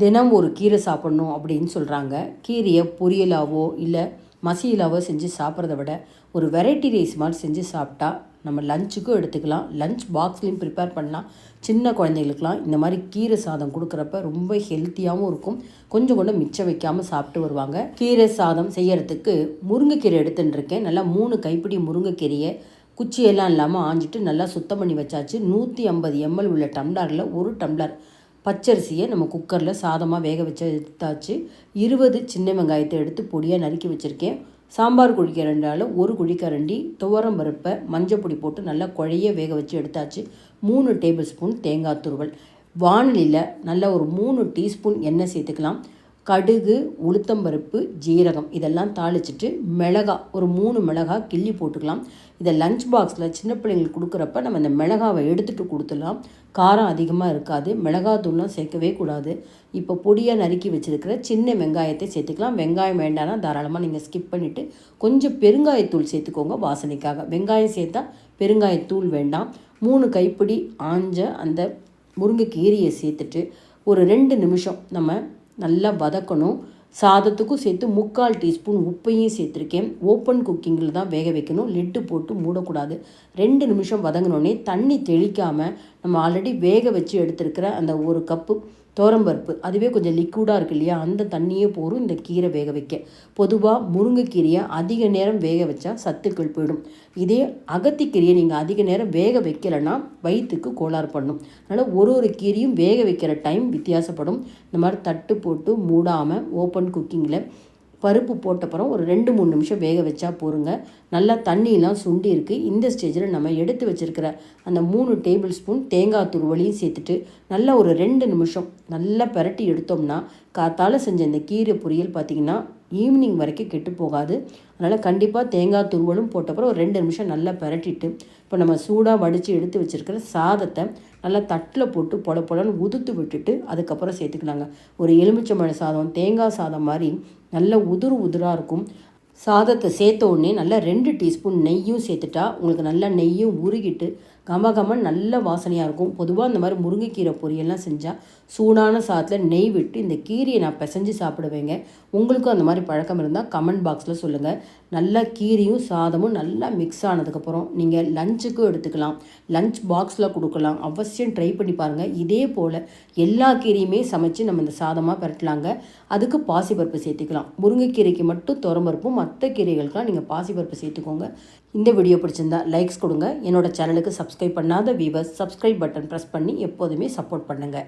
தினம் ஒரு கீரை சாப்பிட்ணும் அப்படின்னு சொல்கிறாங்க. கீரையை பொரியலாவோ இல்லை மசியலாவோ செஞ்சு சாப்பிட்றத விட ஒரு வெரைட்டி ரைஸ் மாதிரி செஞ்சு சாப்பிட்டா நம்ம லஞ்சுக்கும் எடுத்துக்கலாம், லஞ்ச் பாக்ஸ்லேயும் ப்ரிப்பேர் பண்ணலாம். சின்ன குழந்தைகளுக்கெலாம் இந்த மாதிரி கீரை சாதம் கொடுக்குறப்ப ரொம்ப ஹெல்த்தியாகவும் இருக்கும். கொஞ்சம் கூட மிச்சம் வைக்காமல் சாப்பிட்டு வருவாங்க. கீரை சாதம் செய்யறதுக்கு முருங்கைக்கீரை எடுத்துகிட்டு இருக்கேன். நல்லா 3 கைப்பிடி முருங்கைக்கீரையை குச்சியெல்லாம் இல்லாமல் ஆஞ்சிட்டு நல்லா சுத்தம் பண்ணி வச்சாச்சு. 150 ml உள்ள டம்ளரில் 1 டம்ளர் பச்சரிசியை நம்ம குக்கரில் சாதமாக வேக வச்சு எடுத்தாச்சு. 20 சின்ன வெங்காயத்தை எடுத்து பொடியாக நறுக்கி வச்சுருக்கேன். சாம்பார் குழிக்கரண்டால் 1 குழிக்கரண்டி துவரம் பருப்பை மஞ்சள் பொடி போட்டு நல்லா குழைய வேக வச்சு எடுத்தாச்சு. 3 டேபிள் ஸ்பூன் தேங்காய் துருவல். வானிலையில் நல்லா ஒரு 3 டீஸ்பூன் எண்ணெய் சேர்த்துக்கலாம். கடுகு, உளுத்தம்பருப்பு, ஜீரகம் இதெல்லாம் தாளிச்சிட்டு மிளகாய் ஒரு 3 மிளகாய் கிள்ளி போட்டுக்கலாம். இதை லஞ்ச் பாக்ஸில் சின்ன பிள்ளைங்களுக்கு கொடுக்குறப்ப நம்ம இந்த மிளகாவை எடுத்துகிட்டு கொடுத்துடலாம். காரம் அதிகமாக இருக்காது. மிளகாத்தூள்லாம் சேர்க்கவே கூடாது. இப்போ பொடியாக நறுக்கி வச்சுருக்கிற சின்ன வெங்காயத்தை சேர்த்துக்கலாம். வெங்காயம் வேண்டாம்னா தாராளமாக நீங்கள் ஸ்கிப் பண்ணிவிட்டு கொஞ்சம் பெருங்காயத்தூள் சேர்த்துக்கோங்க வாசனைக்காக. வெங்காயம் சேர்த்தா பெருங்காயத்தூள் வேண்டாம். 3 கைப்பிடி ஆஞ்ச அந்த முருங்கைக்கீரையை சேர்த்துட்டு ஒரு 2 நிமிஷம் நம்ம நல்லா வதக்கணும். சாதத்துக்கும் சேர்த்து 3/4 டீஸ்பூன் உப்பையும் சேர்த்துருக்கேன். ஓப்பன் குக்கிங்கில் தான் வேக வைக்கணும். லிட்டு போட்டு மூடக்கூடாது. 2 நிமிஷம் வதங்கினோடனே தண்ணி தெளிக்காமல் நம்ம ஆல்ரெடி வேக வச்சு எடுத்துருக்கிற அந்த 1 கப்பு துவரம்பருப்பு, அதுவே கொஞ்சம் லிக்விடாக இருக்குது இல்லையா, அந்த தண்ணியே போகும் இந்த கீரை வேக வைக்க. பொதுவாக முருங்கைக்கீரையை அதிக நேரம் வேக வச்சா சத்துக்கள் போயிடும். இதே அகத்திக்கீரையை நீங்கள் அதிக நேரம் வேக வைக்கலைன்னா வயிற்றுக்கு கோளாறு பண்ணும். அதனால் ஒரு கீரையும் வேக வைக்கிற டைம் வித்தியாசப்படும். இந்த மாதிரி தட்டு போட்டு மூடாமல் ஓப்பன் குக்கிங்கில் பருப்பு போட்டப்புறம் ஒரு 2-3 நிமிஷம் வேக வச்சா போருங்க. நல்லா தண்ணியெலாம் சுண்டி இருக்குது. இந்த ஸ்டேஜில் நம்ம எடுத்து வச்சுருக்கிற அந்த 3 டேபிள் ஸ்பூன் தேங்காய் துருவலையும் சேர்த்துட்டு நல்லா ஒரு 2 நிமிஷம் நல்லா பரட்டி எடுத்தோம்னா காத்தால் செஞ்ச இந்த கீரை பொரியல் பார்த்திங்கன்னா ஈவினிங் வரைக்கும் கெட்டு போகாது. அதனால் கண்டிப்பாக தேங்காய் துருவலும் போட்டப்பறம் ஒரு 2 நிமிஷம் நல்லா பரட்டிட்டு இப்போ நம்ம சூடாக வடித்து எடுத்து வச்சுருக்கிற சாதத்தை நல்லா தட்டில் போட்டு பொலன்னு உதுத்து விட்டுட்டு அதுக்கப்புறம் சேர்த்துக்கலாங்க. ஒரு எலுமிச்சம்பழ சாதம், தேங்காய் சாதம் மாதிரி நல்ல உதுராக இருக்கும். சாதத்தை சேர்த்த உடனே நல்லா 2 டீஸ்பூன் நெய்யும் சேர்த்துட்டா உங்களுக்கு நல்லா நெய்யும் உருகிட்டு கமகமன் நல்ல வாசனையாக இருக்கும். பொதுவாக இந்த மாதிரி முருங்கைக்கீரை பொரியெல்லாம் செஞ்சால் சூடான சாதத்தில் நெய் விட்டு இந்த கீரையை நான் பிசைஞ்சு சாப்பிடுவேங்க. உங்களுக்கும் அந்த மாதிரி பழக்கம் இருந்தால் கமெண்ட் பாக்ஸில் சொல்லுங்கள். நல்லா கீரையும் சாதமும் நல்லா மிக்ஸ் ஆனதுக்கப்புறம் நீங்கள் லஞ்சுக்கும் எடுத்துக்கலாம், லஞ்ச் பாக்ஸில் கொடுக்கலாம். அவசியம் ட்ரை பண்ணி பாருங்கள். இதே போல் எல்லா கீரையுமே சமைச்சு நம்ம இந்த சாதமாக பரட்டலாங்க. அதுக்கு பாசிப்பருப்பு சேர்த்துக்கலாம். முருங்கைக்கீரைக்கு மட்டும் துவரம்பருப்பும், மற்ற கீரைகளுக்கெல்லாம் நீங்கள் பாசிப்பருப்பு சேர்த்துக்கோங்க. இந்த வீடியோ பிடிச்சிருந்தா லைக்ஸ் கொடுங்க. என்னோட சேனலுக்கு சப்ஸ்கிரைப் பண்ணாத வியூவர்ஸ் சப்ஸ்கிரைப் பட்டன் ப்ரெஸ் பண்ணி எப்போதுமே சப்போர்ட் பண்ணுங்கள்.